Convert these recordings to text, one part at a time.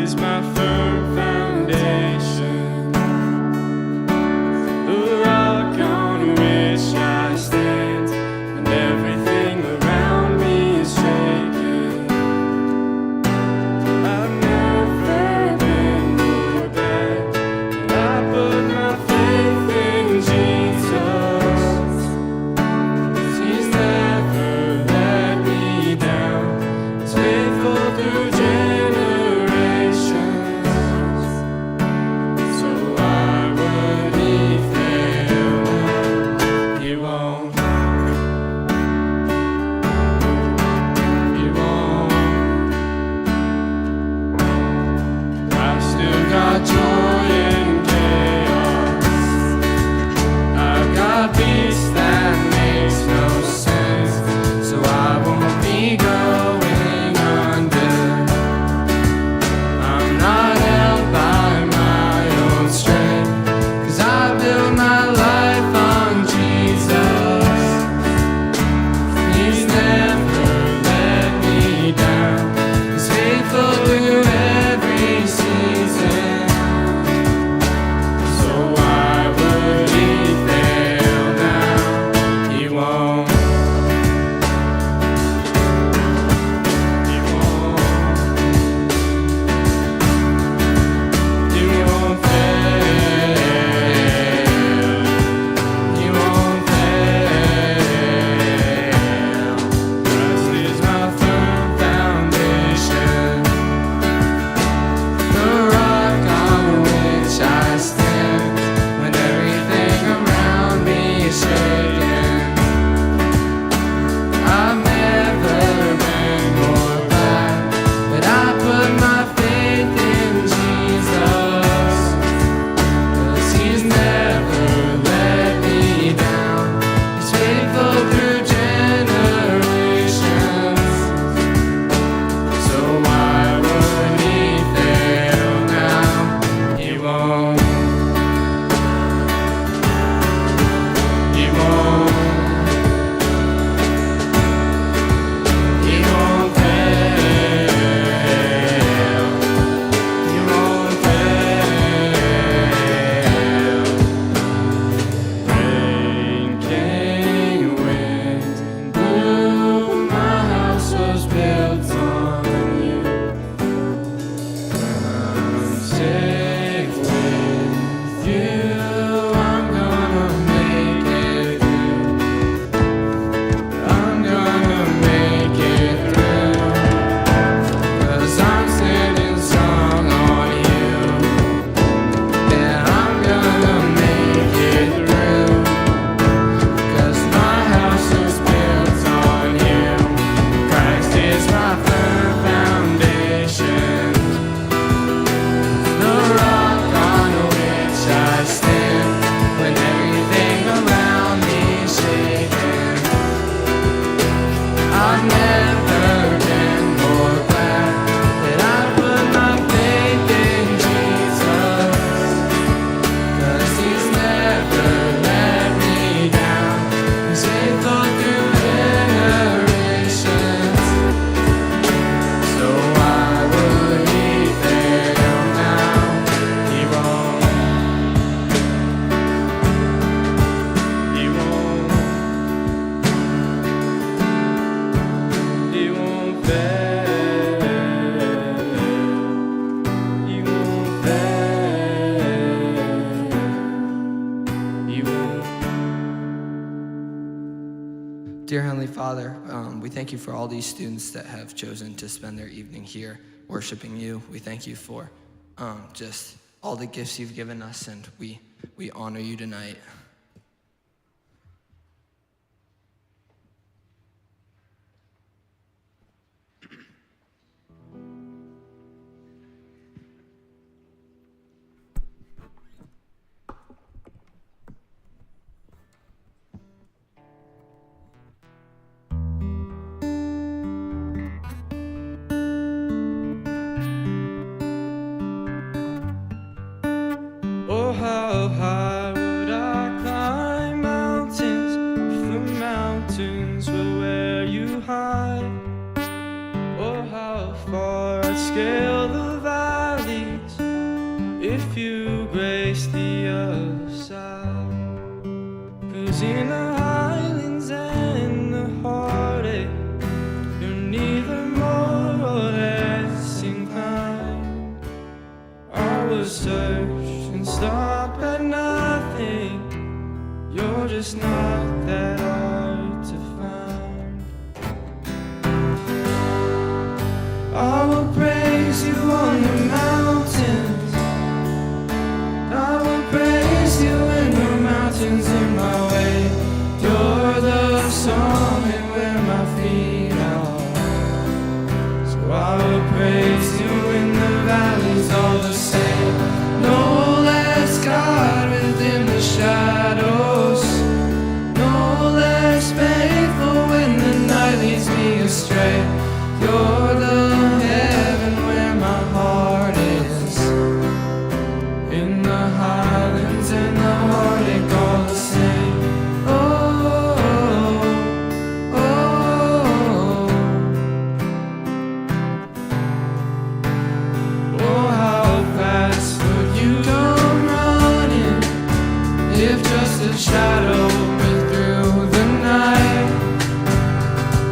is my firm foundation, the rock on which I stand when everything around me is shaking. I've never been more glad that I put my faith in Jesus. 'Cause He's never let me down. He's faithful through generations. So why would He fail now? He won't. He won't. I've still got joy in chaos. I've got peace that makes no sense. So I won't be going under. I'm not held by my own strength, 'cause I build my life on Jesus. He's never let me down. He's faithful through every season. So why would He fail now? He won't. He won't. He won't fail. He won't fail. Christ is my firm foundation, the rock on which I stand when everything around me is shaking. I've never been more glad that I put my faith in Jesus. 'Cause He's never let me down. He's faithful through generations. So why would He fail now? He won't. He won't. He won't fail. He won't fail. Rain came, wind blew, my house was built on You. I'm safe with You. I'm gonna make it through. I'm gonna make it through. 'Cause I'm standing strong on You. Yeah, I'm gonna make it through. 'Cause my house is built on You. Christ is my firm foundation, the rock on which I stand when everything around me is shaking. I've never been more glad that I put my faith in Jesus. 'Cause He's never let me down. He's faithful through generations. So why would He fail now? He won't. He won't. He won't fail. He won't fail. He won't. Dear Heavenly Father, we thank You for all these students that have chosen to spend their evening here worshiping You. We thank You for just all the gifts You've given us, and we honor You tonight. Oh, how high would I climb mountains if the mountains were where You hide? Oh, how far I'd scale the valley astray. You're the heaven where my heart is. In the highlands and the heartache all the same. Oh, oh, oh. Oh, how fast would you come running if just a shadow went through the night?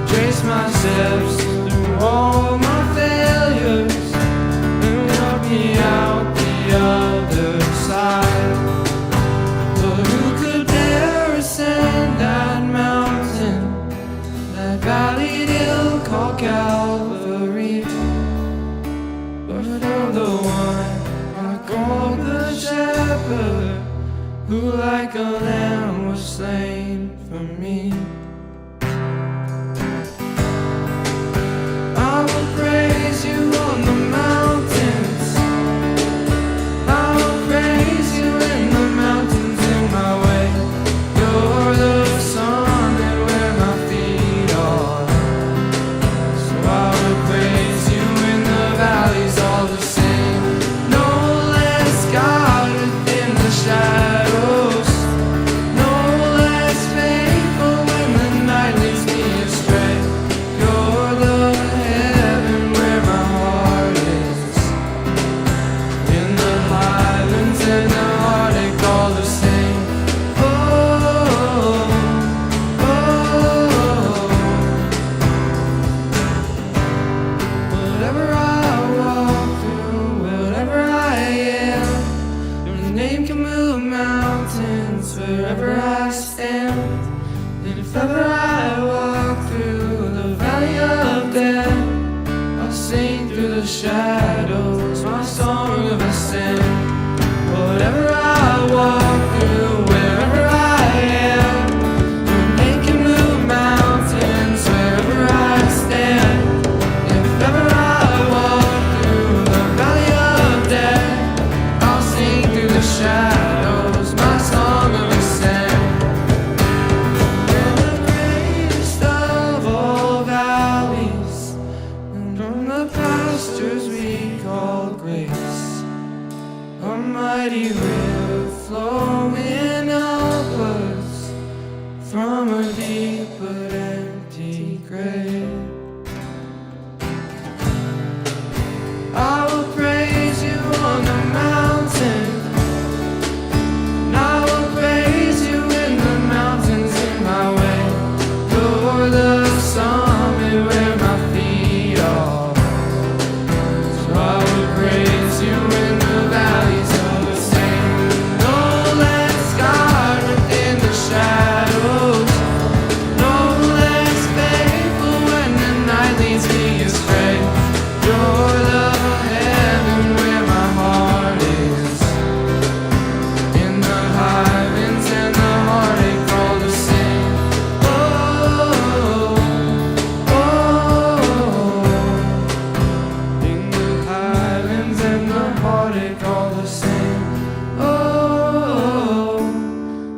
Trace my steps through all my failures and walk me out the other side. But who could dare ascend that mountain, that valley hill called Calvary? But I'm the one I call the shepherd, who like a lamb was slain for me. I will praise you on the mountains. I will praise you in the mountains in my way. You're the summit where my feet are. So I will praise you in the valleys all the same. No less God within the shadows, no less faithful when the night leads me astray. You're the heaven where my heart is. In the highlands and the heartache all the same. Oh, oh, oh. Whatever I walk through, whatever I am, your name can move mountains wherever I stand. And if ever I walk through the valley of death, I'll sing through the shadows my song of ascent. Whatever I walk through, wherever I am, your name can move mountains wherever I stand. If ever I walk through the valley of death, I'll sing through the shadows my song of ascent. You're the greatest of all valleys, and from the pastures we call grace. A mighty river flowing upwards from a deep but empty grave. I will praise you on the mountain, and I will praise you in the mountains in my way. You're the summit where my feet are. So I will praise you in the valleys all the same. No less God within the shadows, no less faithful when the night leads me astray. You're the heaven where my heart is. In the highlands and the heartache all the same. Oh, oh, in the highlands and the heartache all the same. Oh,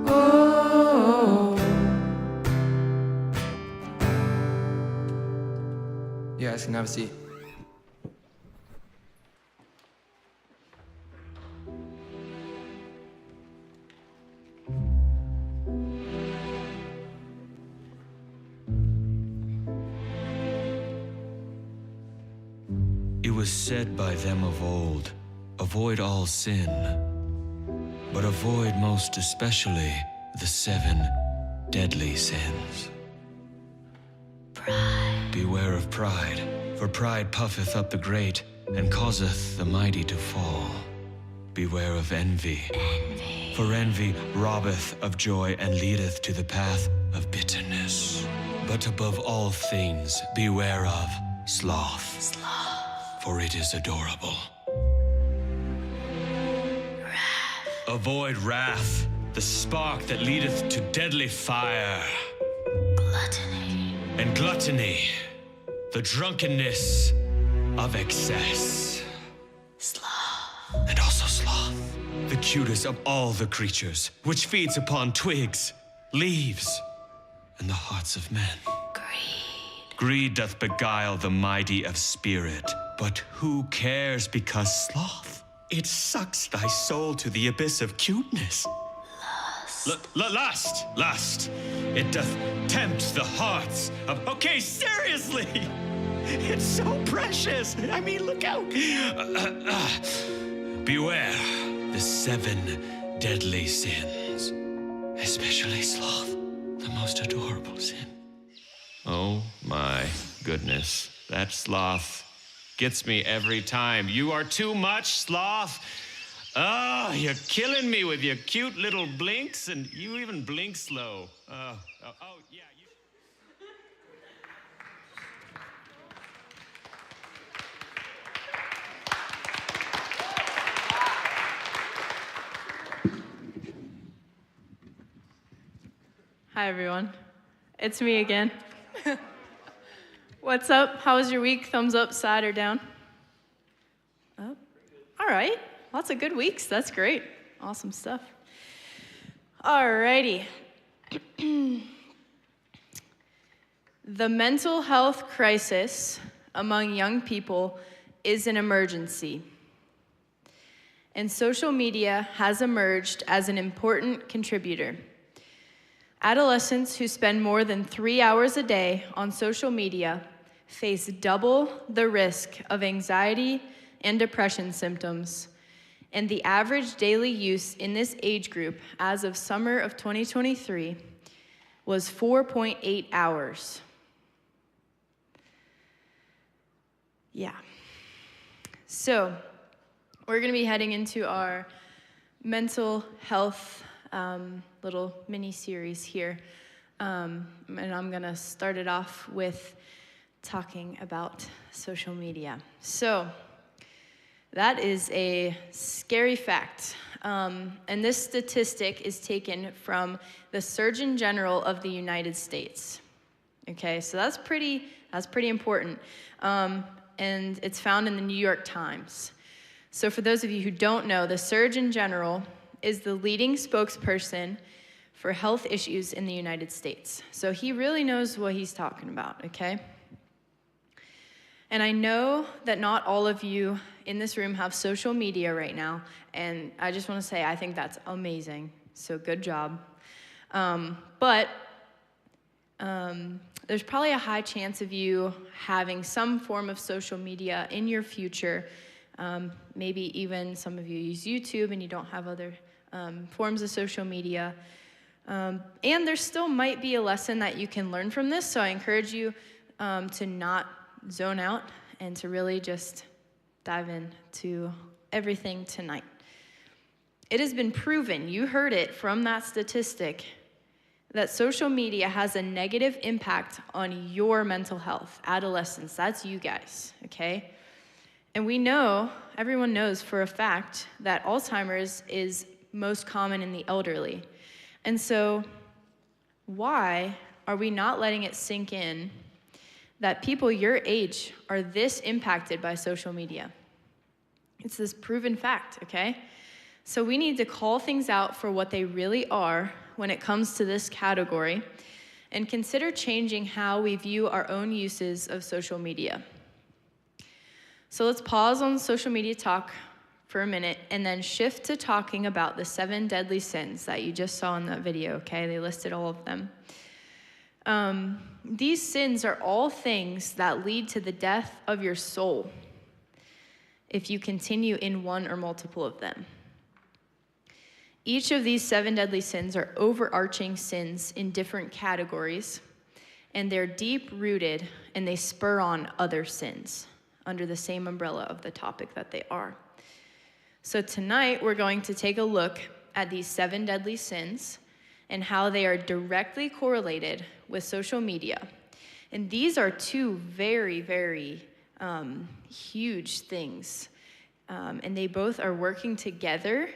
oh. You guys can have a seat. It was said by them of old, avoid all sin, but avoid most especially the 7 deadly sins. Pride. Beware of pride, for pride puffeth up the great, and causeth the mighty to fall. Beware of envy, Envy. for envy robbeth of joy and leadeth to the path of bitterness. But above all things, beware of sloth, Sloth. for it is adorable. Wrath. Avoid wrath, the spark that leadeth to deadly fire. Gluttony. And gluttony, the drunkenness of excess. Sloth. And also sloth, the cutest of all the creatures, which feeds upon twigs, leaves, and the hearts of men. Greed. Greed doth beguile the mighty of spirit, but who cares because sloth? It sucks thy soul to the abyss of cuteness. Lust. It doth tempt the hearts of... Okay, seriously! It's so precious. I mean, look out. Beware the 7 deadly sins, especially sloth, the most adorable sin. Oh my goodness, that sloth gets me every time. You are too much, sloth. Oh, you're killing me with your cute little blinks, and you even blink slow. Yeah. Hi, everyone. It's me again. What's up? How was your week? Thumbs up, side, or down? Up. All right. Lots of good weeks. That's great. Awesome stuff. All righty. The mental health crisis among young people is an emergency. And social media has emerged as an important contributor. Adolescents who spend more than 3 hours a day on social media face double the risk of anxiety and depression symptoms, and the average daily use in this age group as of summer of 2023 was 4.8 hours. Yeah. So, we're going to be heading into our mental health little mini-series here. And I'm going to start it off with talking about social media. So, that is a scary fact. And this statistic is taken from the Surgeon General of the United States. Okay, so that's pretty important. And it's found in the New York Times. So for those of you who don't know, the Surgeon General is the leading spokesperson for health issues in the United States. So he really knows what he's talking about, okay? And I know that not all of you in this room have social media right now, and I just want to say I think that's amazing. So good job. But there's probably a high chance of you having some form of social media in your future. Maybe even some of you use YouTube and you don't have other forms of social media. And there still might be a lesson that you can learn from this, so I encourage you to not zone out and to really just dive into everything tonight. It has been proven, you heard it from that statistic, that social media has a negative impact on your mental health. Adolescents, that's you guys, okay? And we know, everyone knows for a fact, that Alzheimer's is most common in the elderly. And so, why are we not letting it sink in that people your age are this impacted by social media? It's this proven fact, okay? So we need to call things out for what they really are when it comes to this category and consider changing how we view our own uses of social media. So let's pause on social media talk for a minute and then shift to talking about the 7 deadly sins that you just saw in that video, okay? They listed all of them. These sins are all things that lead to the death of your soul if you continue in one or multiple of them. Each of these 7 deadly sins are overarching sins in different categories, and they're deep-rooted, and they spur on other sins under the same umbrella of the topic that they are. So tonight, we're going to take a look at these 7 deadly sins and how they are directly correlated with social media. And these are 2 very, very huge things, and they both are working together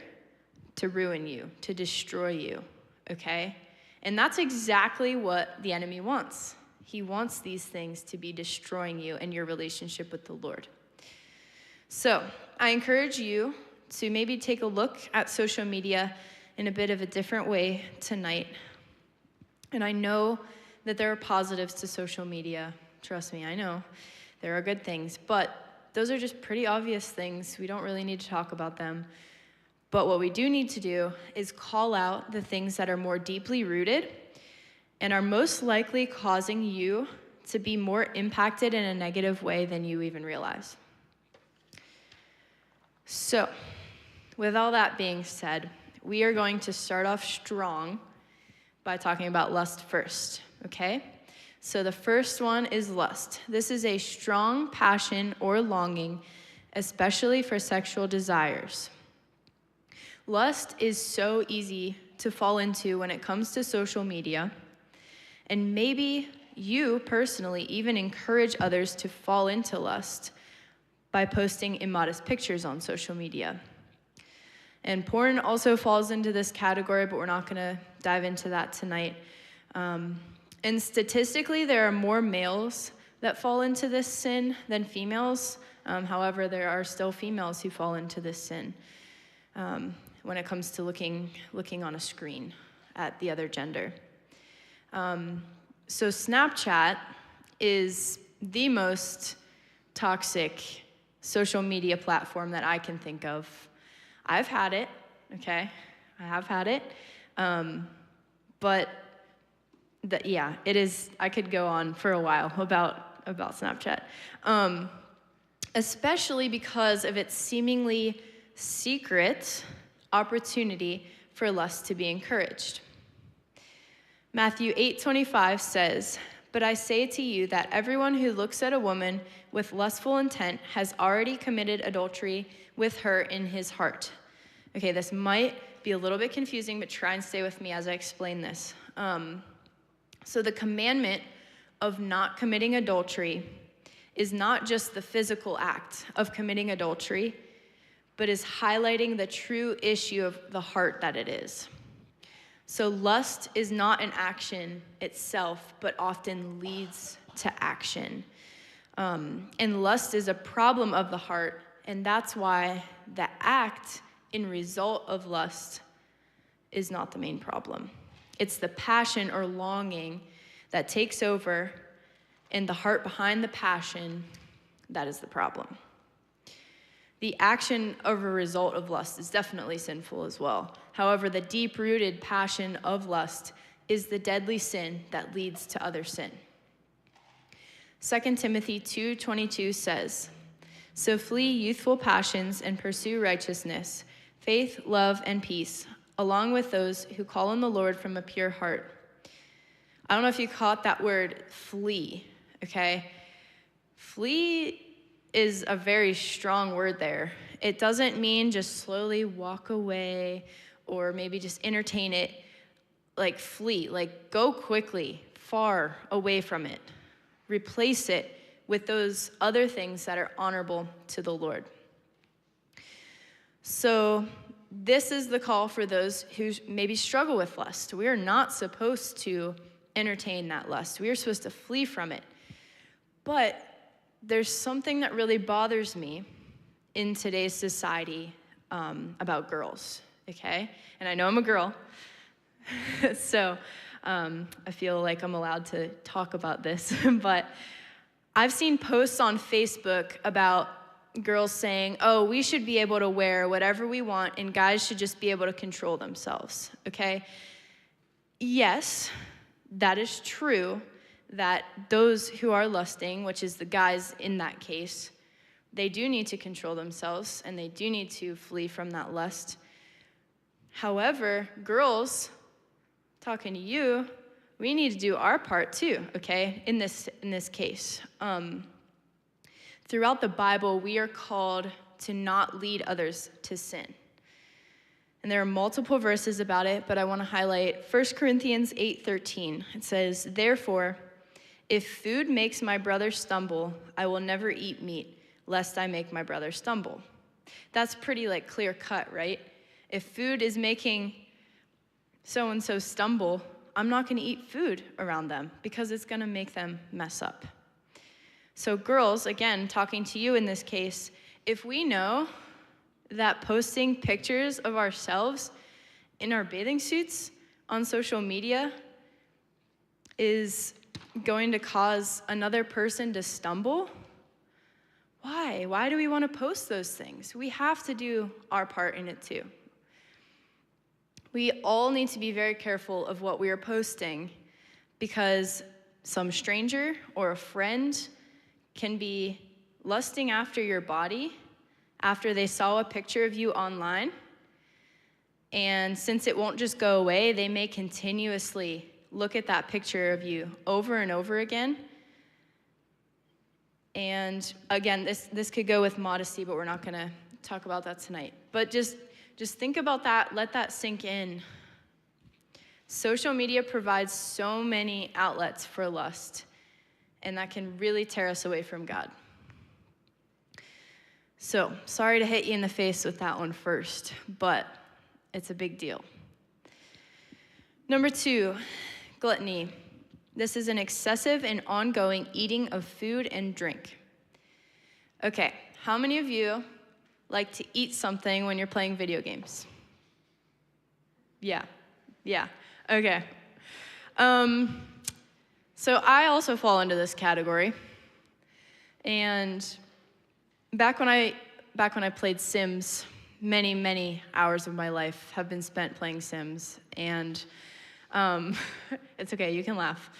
to ruin you, to destroy you, okay? And that's exactly what the enemy wants. He wants these things to be destroying you and your relationship with the Lord. So I encourage you to maybe take a look at social media in a bit of a different way tonight. And I know that there are positives to social media. Trust me, I know. There are good things, but those are just pretty obvious things. We don't really need to talk about them. But what we do need to do is call out the things that are more deeply rooted and are most likely causing you to be more impacted in a negative way than you even realize. So, with all that being said, we are going to start off strong by talking about lust first, okay? So the first one is lust. This is a strong passion or longing, especially for sexual desires. Lust is so easy to fall into when it comes to social media, and maybe you personally even encourage others to fall into lust by posting immodest pictures on social media. And porn also falls into this category, but we're not going to dive into that tonight. And statistically, there are more males that fall into this sin than females. However, there are still females who fall into this sin when it comes to looking on a screen at the other gender. So Snapchat is the most toxic social media platform that I can think of. I've had it, okay? I have had it. But it is, I could go on for a while about Snapchat. Especially because of its seemingly secret opportunity for lust to be encouraged. Matthew 8:25 says, "But I say to you that everyone who looks at a woman with lustful intent has already committed adultery with her in his heart." Okay, this might be a little bit confusing, but try and stay with me as I explain this. So the commandment of not committing adultery is not just the physical act of committing adultery, but is highlighting the true issue of the heart that it is. So lust is not an action itself, but often leads to action. And lust is a problem of the heart, and that's why the act in result of lust is not the main problem. It's the passion or longing that takes over, and the heart behind the passion, that is the problem. The action of a result of lust is definitely sinful as well. However, the deep-rooted passion of lust is the deadly sin that leads to other sin. 2 Timothy 2:22 says, "So flee youthful passions and pursue righteousness, faith, love, and peace, along with those who call on the Lord from a pure heart." I don't know if you caught that word, flee, okay? Flee is a very strong word there. It doesn't mean just slowly walk away or maybe just entertain it. Like flee, like go quickly, far away from it. Replace it with those other things that are honorable to the Lord. So this is the call for those who maybe struggle with lust. We are not supposed to entertain that lust. We are supposed to flee from it. But there's something that really bothers me in today's society about girls, okay? And I know I'm a girl, so I feel like I'm allowed to talk about this. But I've seen posts on Facebook about girls saying, "Oh, we should be able to wear whatever we want, and guys should just be able to control themselves," okay? Yes, that is true, that those who are lusting, which is the guys in that case, they do need to control themselves, and they do need to flee from that lust. However, girls, talking to you, we need to do our part too, okay, in this case. Throughout the Bible, we are called to not lead others to sin. And there are multiple verses about it, but I want to highlight 1 Corinthians 8:13. It says, "Therefore, if food makes my brother stumble, I will never eat meat, lest I make my brother stumble." That's pretty clear cut, right? If food is making so-and-so stumble, I'm not going to eat food around them because it's going to make them mess up. So girls, again, talking to you in this case, if we know that posting pictures of ourselves in our bathing suits on social media is going to cause another person to stumble? Why? Why do we want to post those things? We have to do our part in it too. We all need to be very careful of what we are posting, because some stranger or a friend can be lusting after your body after they saw a picture of you online. And since it won't just go away, they may continuously look at that picture of you over and over again. And again, this could go with modesty, but we're not going to talk about that tonight. But just think about that. Let that sink in. Social media provides so many outlets for lust, and that can really tear us away from God. So, sorry to hit you in the face with that one first, but it's a big deal. Number 2, gluttony. This is an excessive and ongoing eating of food and drink. Okay, how many of you like to eat something when you're playing video games? Yeah, okay. So I also fall into this category. And back when I played Sims, many hours of my life have been spent playing Sims. And it's okay, you can laugh.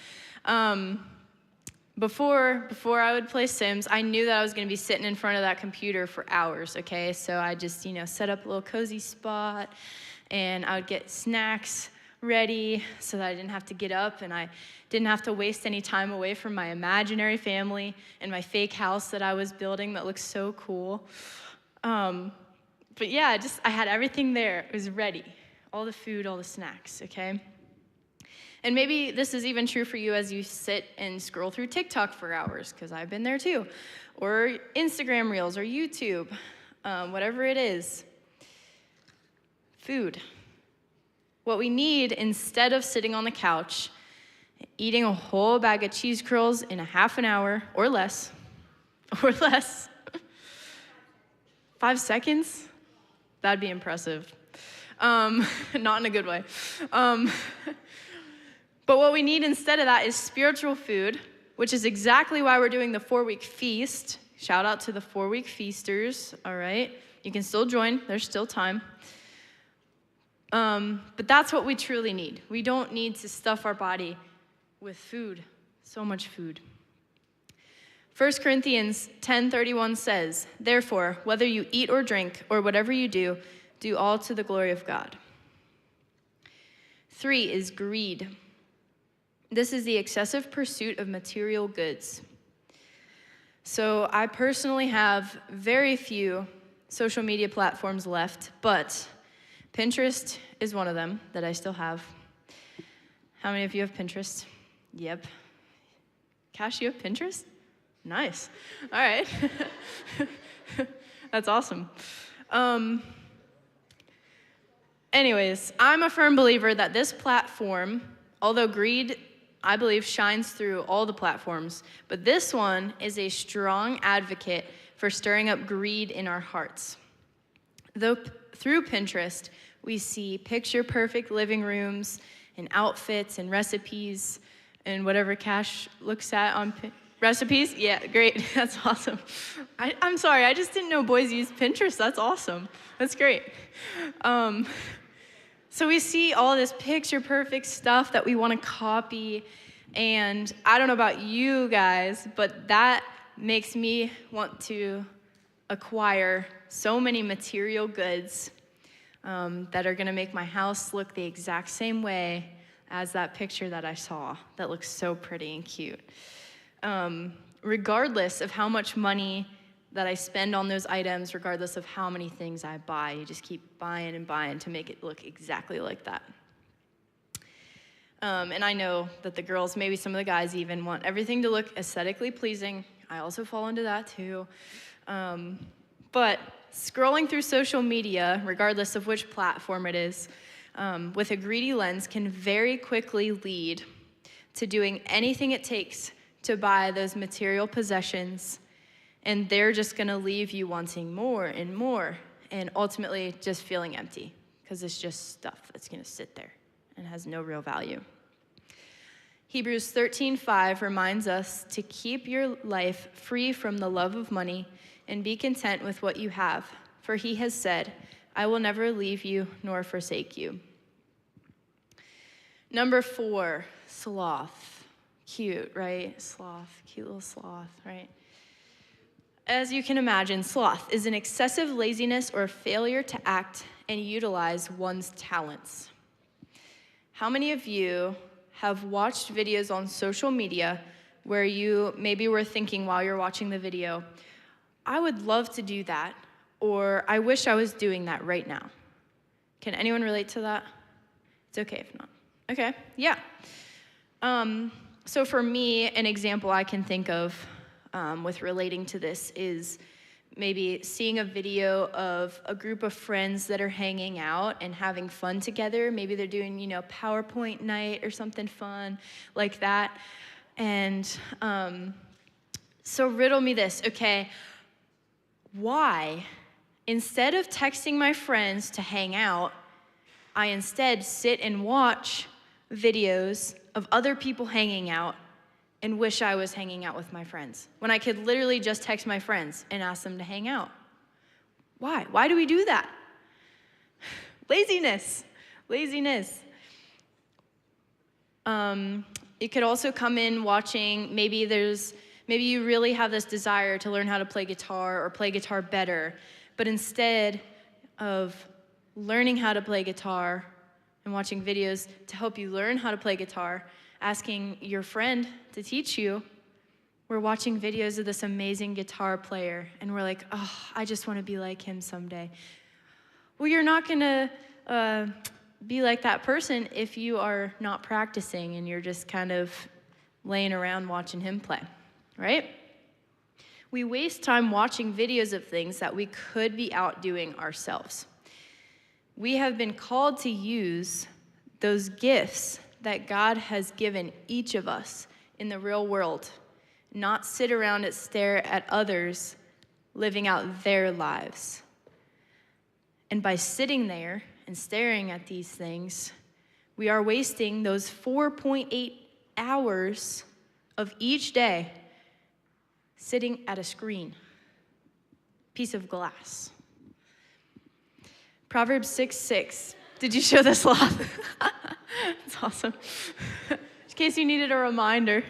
Before I would play Sims, I knew that I was going to be sitting in front of that computer for hours, okay? So I just, set up a little cozy spot, and I would get snacks ready so that I didn't have to get up, and I didn't have to waste any time away from my imaginary family and my fake house that I was building that looks so cool. But yeah, I had everything there. It was ready. All the food, all the snacks, okay? And maybe this is even true for you as you sit and scroll through TikTok for hours, because I've been there too, or Instagram Reels or YouTube, whatever it is. Food. What we need, instead of sitting on the couch, eating a whole bag of cheese curls in a half an hour or less, 5 seconds, that'd be impressive. Not in a good way. But what we need instead of that is spiritual food, which is exactly why we're doing the 4-week feast. Shout out to the 4-week feasters, all right? You can still join. There's still time. But that's what we truly need. We don't need to stuff our body with food, so much food. 1 Corinthians 10:31 says, "Therefore, whether you eat or drink or whatever you do, do all to the glory of God." 3 is greed. This is the excessive pursuit of material goods. So I personally have very few social media platforms left, but Pinterest is one of them that I still have. How many of you have Pinterest? Yep. Cash, you have Pinterest? Nice. All right. That's awesome. Anyways, I'm a firm believer that this platform, although greed, I believe, shines through all the platforms, but this one is a strong advocate for stirring up greed in our hearts. Though through Pinterest, we see picture-perfect living rooms and outfits and recipes and whatever Cash looks at on recipes. Yeah, great. That's awesome. I'm sorry, I just didn't know boys use Pinterest. That's awesome. That's great. So we see all this picture-perfect stuff that we want to copy, and I don't know about you guys, but that makes me want to acquire so many material goods that are going to make my house look the exact same way as that picture that I saw that looks so pretty and cute. Regardless of how much money that I spend on those items, regardless of how many things I buy, you just keep buying and buying to make it look exactly like that. And I know that the girls, maybe some of the guys even, want everything to look aesthetically pleasing. I also fall into that too. But scrolling through social media, regardless of which platform it is, with a greedy lens can very quickly lead to doing anything it takes to buy those material possessions, and they're just gonna leave you wanting more and more, and ultimately just feeling empty, because it's just stuff that's gonna sit there and has no real value. Hebrews 13:5 reminds us to keep your life free from the love of money and be content with what you have. For he has said, I will never leave you nor forsake you. Number 4, sloth. Cute, right? Sloth, cute little sloth, right? As you can imagine, sloth is an excessive laziness or failure to act and utilize one's talents. How many of you have watched videos on social media where you maybe were thinking while you're watching the video, I would love to do that, or I wish I was doing that right now? Can anyone relate to that? It's okay if not. Okay, yeah. So for me, an example I can think of with relating to this is maybe seeing a video of a group of friends that are hanging out and having fun together. Maybe they're doing, PowerPoint night or something fun like that. And so riddle me this, okay? Why, instead of texting my friends to hang out, I instead sit and watch videos of other people hanging out and wish I was hanging out with my friends when I could literally just text my friends and ask them to hang out? Why? Why do we do that? Laziness. It could also come in watching, maybe you really have this desire to learn how to play guitar or play guitar better, but instead of learning how to play guitar and watching videos to help you learn how to play guitar, asking your friend to teach you, we're watching videos of this amazing guitar player, and we're like, oh, I just want to be like him someday. Well, you're not going to be like that person if you are not practicing and you're just kind of laying around watching him play, right? We waste time watching videos of things that we could be out doing ourselves. We have been called to use those gifts that God has given each of us in the real world, not sit around and stare at others living out their lives. And by sitting there and staring at these things, we are wasting those 4.8 hours of each day sitting at a screen, piece of glass. Proverbs 6:6. Did you show the sloth? It's awesome. In case you needed a reminder.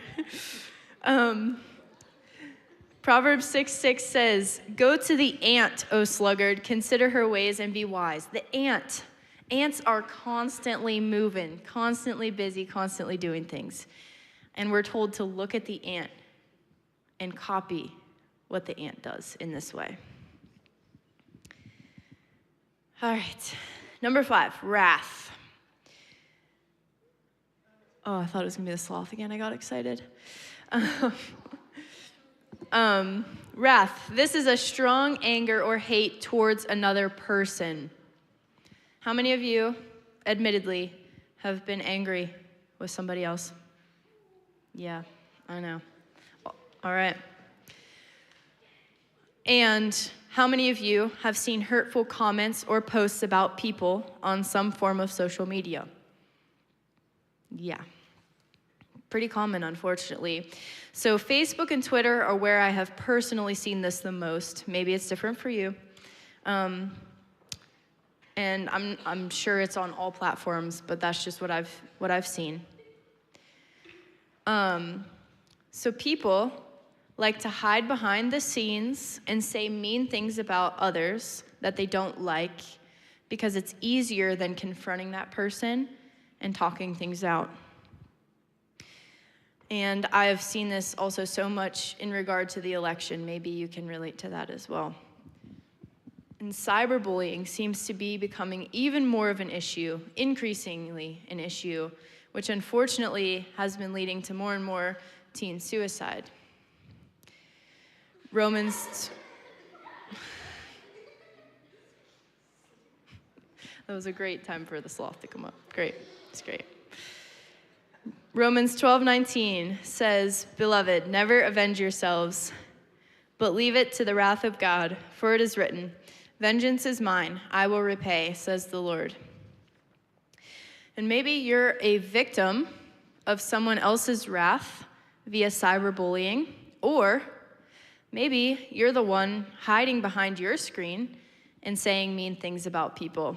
Proverbs 6:6 says, go to the ant, O sluggard, consider her ways and be wise. The ant. Ants are constantly moving, constantly busy, constantly doing things. And we're told to look at the ant and copy what the ant does in this way. All right. Number 5, wrath. Oh, I thought it was going to be the sloth again. I got excited. Wrath. This is a strong anger or hate towards another person. How many of you, admittedly, have been angry with somebody else? Yeah, I know. All right. And how many of you have seen hurtful comments or posts about people on some form of social media? Yeah. Pretty common, unfortunately. So Facebook and Twitter are where I have personally seen this the most. Maybe it's different for you. And I'm sure it's on all platforms, but that's just what I've seen. So people like to hide behind the scenes and say mean things about others that they don't like because it's easier than confronting that person and talking things out. And I have seen this also so much in regard to the election. Maybe you can relate to that as well. And cyberbullying seems to be becoming even more of an issue, increasingly an issue, which unfortunately has been leading to more and more teen suicide. That was a great time for the sloth to come up. Great. It's great. Romans 12:19 says, Beloved, never avenge yourselves, but leave it to the wrath of God, for it is written, Vengeance is mine, I will repay, says the Lord. And maybe you're a victim of someone else's wrath via cyberbullying, or maybe you're the one hiding behind your screen and saying mean things about people.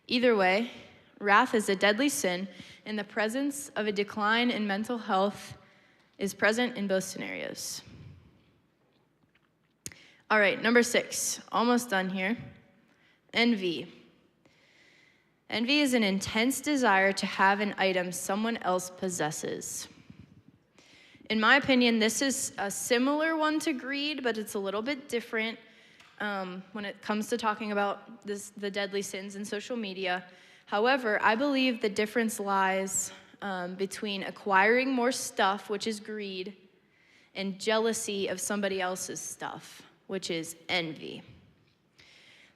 Either way, wrath is a deadly sin, and the presence of a decline in mental health is present in both scenarios. All right, number 6, almost done here. Envy. Envy is an intense desire to have an item someone else possesses. In my opinion, this is a similar one to greed, but it's a little bit different when it comes to talking about the deadly sins in social media. However, I believe the difference lies between acquiring more stuff, which is greed, and jealousy of somebody else's stuff, which is envy.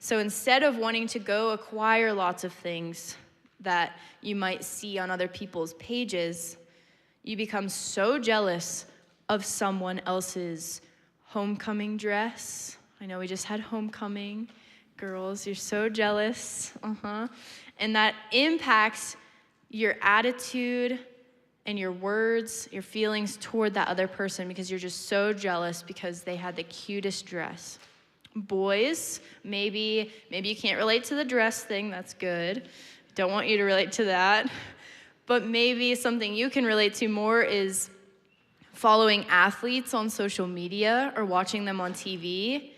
So instead of wanting to go acquire lots of things that you might see on other people's pages, you become so jealous of someone else's homecoming dress. I know we just had homecoming. Girls, you're so jealous. And that impacts your attitude and your words, your feelings toward that other person because you're just so jealous because they had the cutest dress. Boys, maybe you can't relate to the dress thing. That's good. Don't want you to relate to that. But maybe something you can relate to more is following athletes on social media or watching them on TV,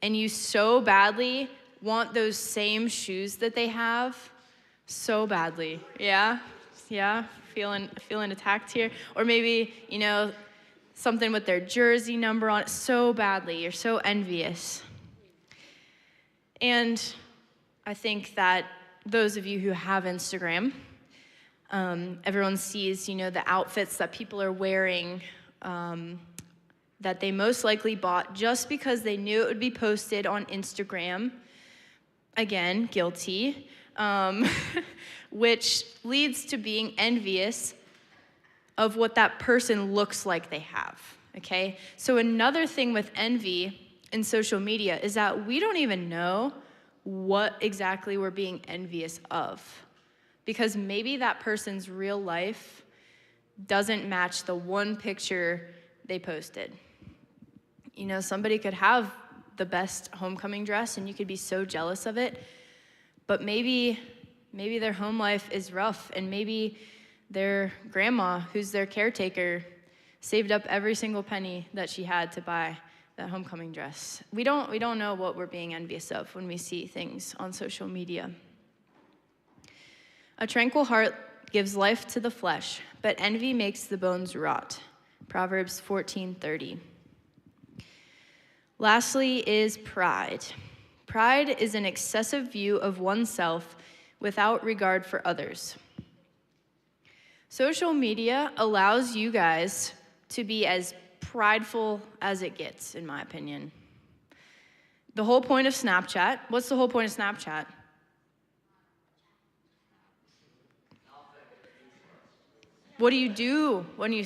and you so badly want those same shoes that they have so badly. Yeah, feeling attacked here. Or maybe, something with their jersey number on it so badly. You're so envious. And I think that those of you who have Instagram, everyone sees, the outfits that people are wearing that they most likely bought just because they knew it would be posted on Instagram. Again, guilty. Which leads to being envious of what that person looks like they have, okay? So another thing with envy in social media is that we don't even know what exactly we're being envious of, because maybe that person's real life doesn't match the one picture they posted. Somebody could have the best homecoming dress and you could be so jealous of it, but maybe their home life is rough, and maybe their grandma, who's their caretaker, saved up every single penny that she had to buy that homecoming dress. We don't know what we're being envious of when we see things on social media. A tranquil heart gives life to the flesh, but envy makes the bones rot. Proverbs 14:30. Lastly is pride. Pride is an excessive view of oneself without regard for others. Social media allows you guys to be as prideful as it gets, in my opinion. The whole point of Snapchat, what's the whole point of Snapchat? What do you do when you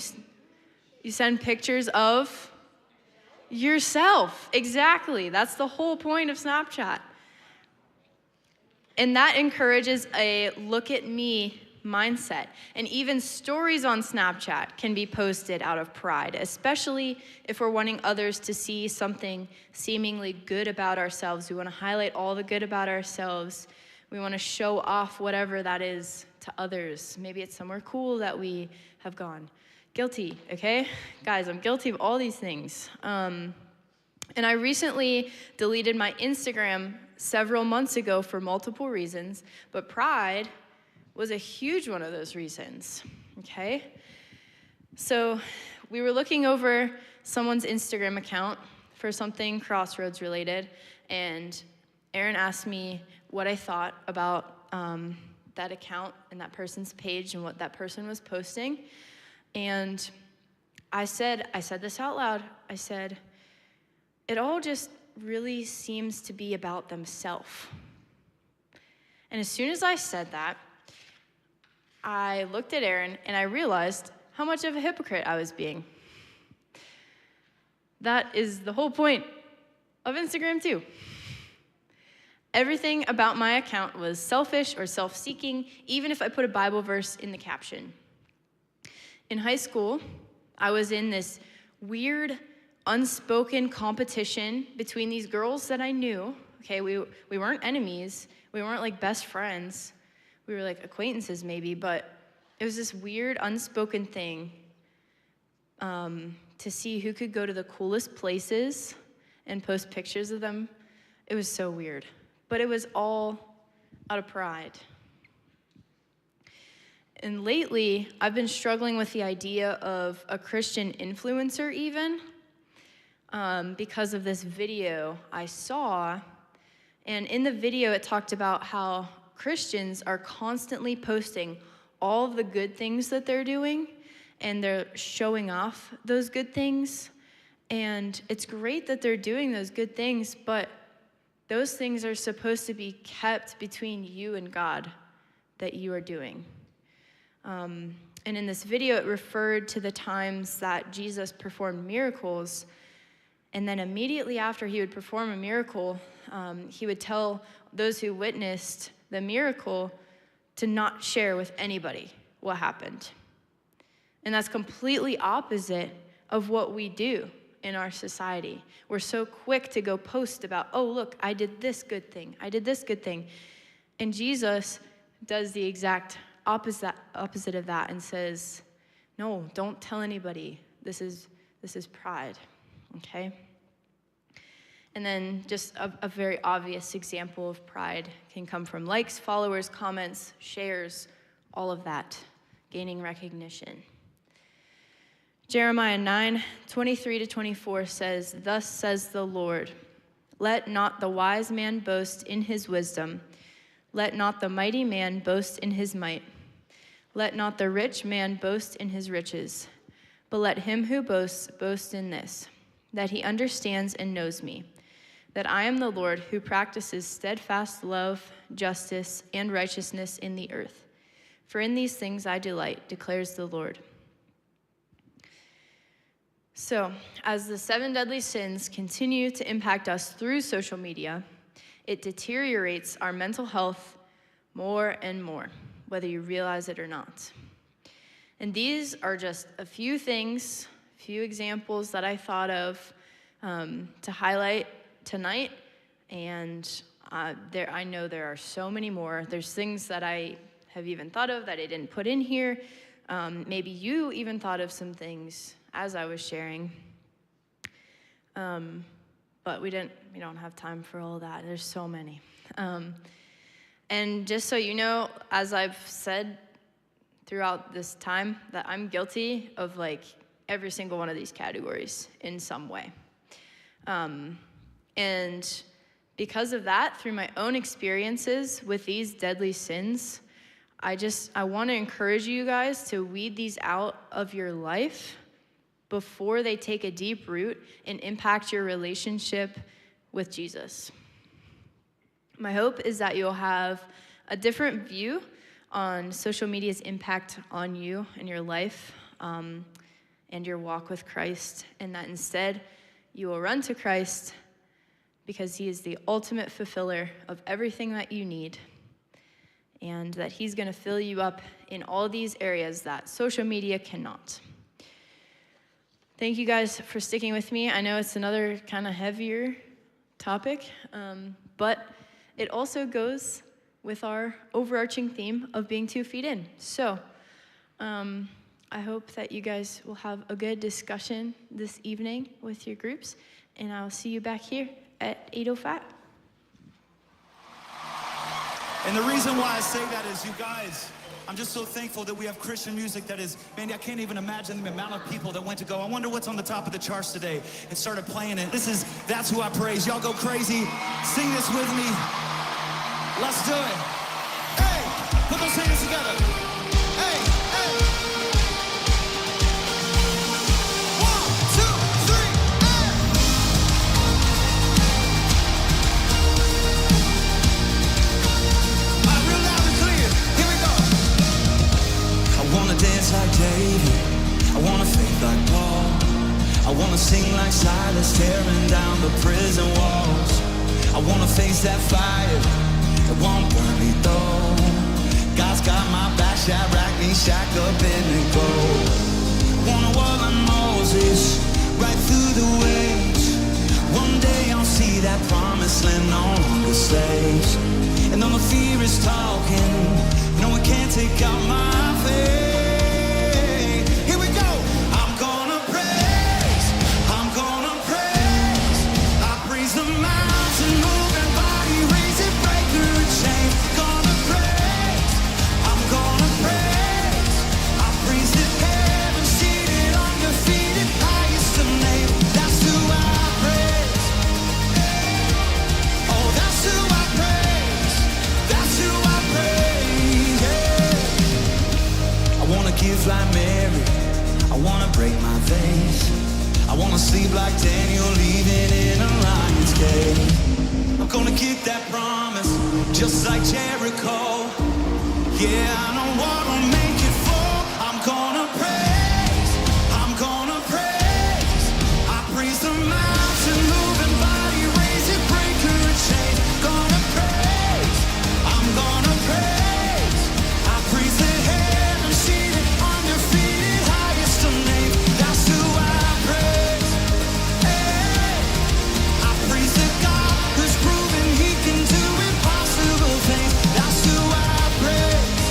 send pictures of yourself? Exactly, that's the whole point of Snapchat. And that encourages a look at me mindset. And even stories on Snapchat can be posted out of pride, especially if we're wanting others to see something seemingly good about ourselves. We want to highlight all the good about ourselves. We want to show off whatever that is to others. Maybe it's somewhere cool that we have gone. Guilty, okay? Guys, I'm guilty of all these things. And I recently deleted my Instagram several months ago for multiple reasons, but pride was a huge one of those reasons, okay? So we were looking over someone's Instagram account for something Xroads related, and Aaron asked me what I thought about that account and that person's page and what that person was posting. And I said this out loud. I said, it all just really seems to be about themselves. And as soon as I said that, I looked at Aaron and I realized how much of a hypocrite I was being. That is the whole point of Instagram too. Everything about my account was selfish or self-seeking, even if I put a Bible verse in the caption. in high school, I was in this weird, unspoken competition between these girls that I knew. Okay, we weren't enemies. We weren't like best friends. We were like acquaintances maybe, but it was this weird, unspoken thing to see who could go to the coolest places and post pictures of them. It was so weird, but it was all out of pride. And lately, I've been struggling with the idea of a Christian influencer even, because of this video I saw. And in the video, it talked about how Christians are constantly posting all of the good things that they're doing, and they're showing off those good things. And it's great that they're doing those good things, but those things are supposed to be kept between you and God that you are doing. And in this video, it referred to the times that Jesus performed miracles. And then immediately after he would perform a miracle, he would tell those who witnessed the miracle to not share with anybody what happened. And that's completely opposite of what we do in our society. We're so quick to go post about, oh, look, I did this good thing. I did this good thing. And Jesus does the exact opposite of that and says, no, don't tell anybody. This is pride, okay? And then just a very obvious example of pride can come from likes, followers, comments, shares, all of that, gaining recognition. Jeremiah 9:23-24 says, "Thus says the Lord, let not the wise man boast in his wisdom. Let not the mighty man boast in his might. Let not the rich man boast in his riches. But let him who boasts boast in this, that he understands and knows me, that I am the Lord who practices steadfast love, justice, and righteousness in the earth. For in these things I delight, declares the Lord." So, as the 7 deadly sins continue to impact us through social media, it deteriorates our mental health more and more, whether you realize it or not. And these are just a few things, a few examples that I thought of to highlight tonight. And I know there are so many more. There's things that I have even thought of that I didn't put in here. Maybe you even thought of some things as I was sharing. But we don't have time for all that. There's so many. And just so you know, as I've said throughout this time, that I'm guilty of like every single one of these categories in some way. And because of that, through my own experiences with these deadly sins, I want to encourage you guys to weed these out of your life before they take a deep root and impact your relationship with Jesus. My hope is that you'll have a different view on social media's impact on you and your life and your walk with Christ, and that instead you will run to Christ because he is the ultimate fulfiller of everything that you need, and that he's going to fill you up in all these areas that social media cannot. Thank you guys for sticking with me. I know it's another kind of heavier topic, but it also goes with our overarching theme of being 2 feet in. So I hope that you guys will have a good discussion this evening with your groups, and I'll see you back here at 8:05. And the reason why I say that is, you guys, I'm just so thankful that we have Christian music that is, man, I can't even imagine the amount of people that went to go, I wonder what's on the top of the charts today, and started playing it. That's who I praise. Y'all go crazy. Sing this with me. Let's do it. Hey, put those hands together. Hey, hey. 1, 2, 3, hey. All right, real loud and clear. Here we go. I wanna dance like David. I wanna faith like Paul. I wanna sing like Silas, tearing down the prison walls. I wanna face that fire. It won't burn me though. God's got my back, Shadrach, Meshach, Abednego. Wanna walk like Moses, right through the waves. One day I'll see that promised land on the slaves. And though the fear is talking, no one can take out my faith. Here we go. I'm gonna praise. I'm gonna praise. I praise the mountain, moving body, raise it, break through the chain. Gonna praise. I'm gonna praise. I praise the heaven, seated, undefeated, highest of name. That's who I praise. Oh, that's who I praise. That's who I praise. Yeah. I wanna give like Mary. I wanna break my face. I wanna sleep like Daniel, leaving in a lion's cage. I'm gonna get that promise, just like Jericho. Yeah, I know what I'll make it for. I'm gonna praise. I'm gonna praise. I praise the mountain, moving body, raise it, break through a chain. Gonna praise. I'm gonna praise. I praise the heaven, seated, undefeated, highest of name. That's who I praise. Hey. I praise the God who's proven He can do impossible things. That's who I praise.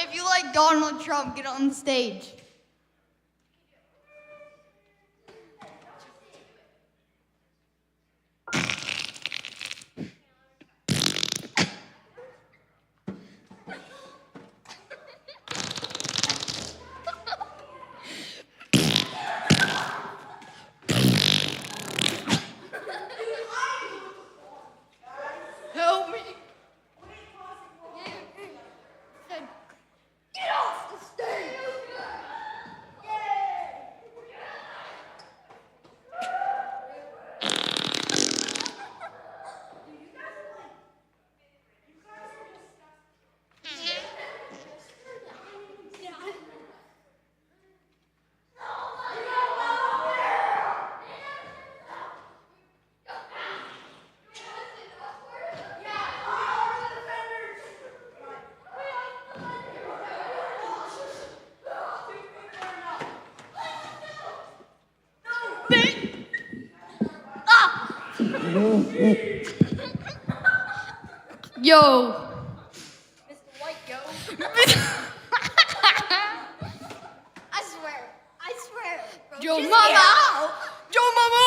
If you like Donald Trump, get on the stage. Help me. Get off the stage. Yo. Mr. White, yo. I swear. Bro, Joe just Mama. get out. Joe Mama.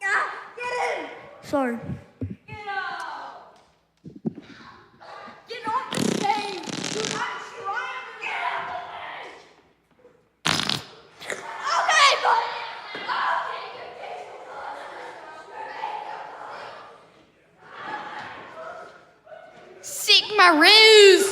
Ah, get in. Sorry. Get out. Get off the stage. Dude, I'm trying to get out of the stage. Okay, buddy. Sigma Ruse.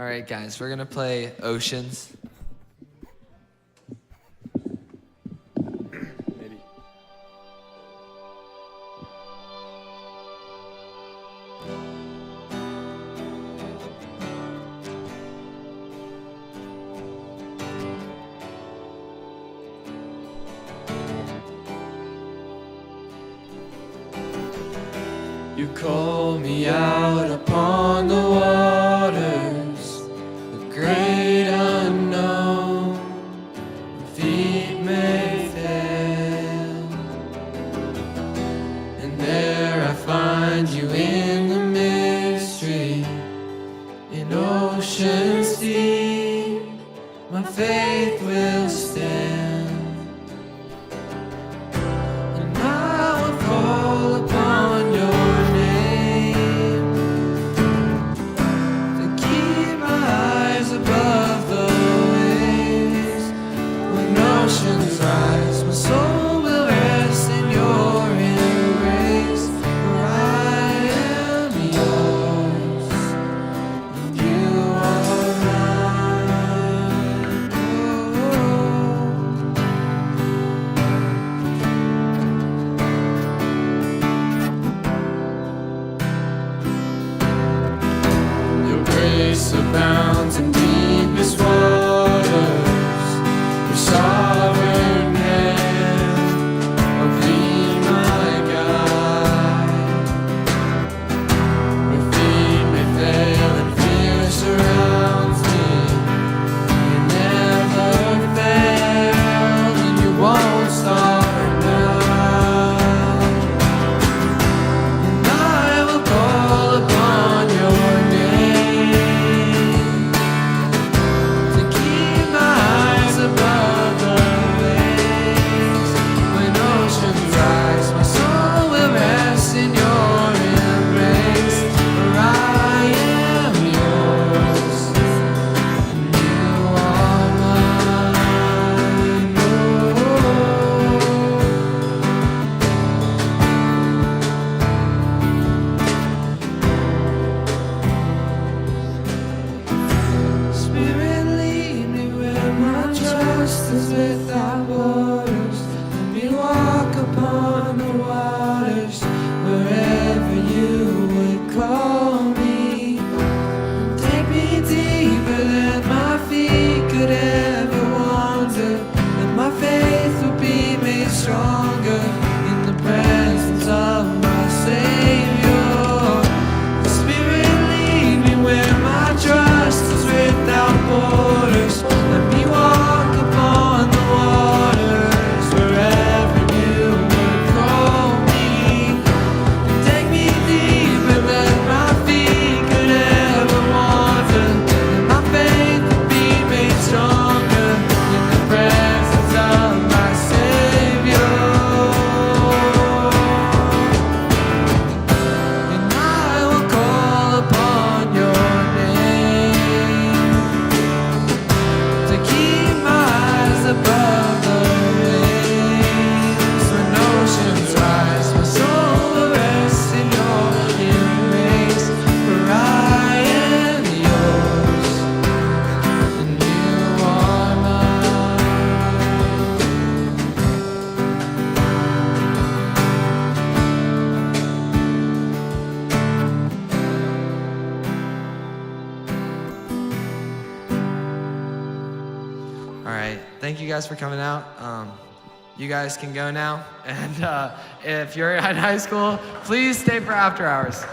All right, guys, we're gonna play Oceans. You call me out upon the waters, the great unknown, where feet may fail. And there I find you in the mystery, in oceans deep, my faith will stand. And I will call upon your above the waves. When oceans rise, my soul will rest in your embrace. For I am yours, and you are mine. Oh. Your grace abounds in deepest waters, your sovereign hand of thee, my guide. Where feet may fail and fear surrounds me, you never fail and you won't start now. And I will call upon your name to keep my eyes above the waves. When oceans rise, my soul will rest in your embrace. For I am yours, and you are mine. Spirit, lead me where my trust is without borders. Let me walk upon the waters wherever you would call me. Take me deeper than my feet could ever wander, and my faith will be made stronger in the presence of my Savior. Spirit, lead me where my trust is without borders. Let me walk upon the waters wherever you would call me. Take me deeper than my feet could ever wander, and my faith will be made stronger in the presence of my Savior. And I will call upon your name to keep my eyes above the waves. When oceans rise, my soul will rest in your embrace. For I am yours, and you are mine. All right, thank you guys for coming out. You guys can go now, and if you're at high school, please stay for after hours.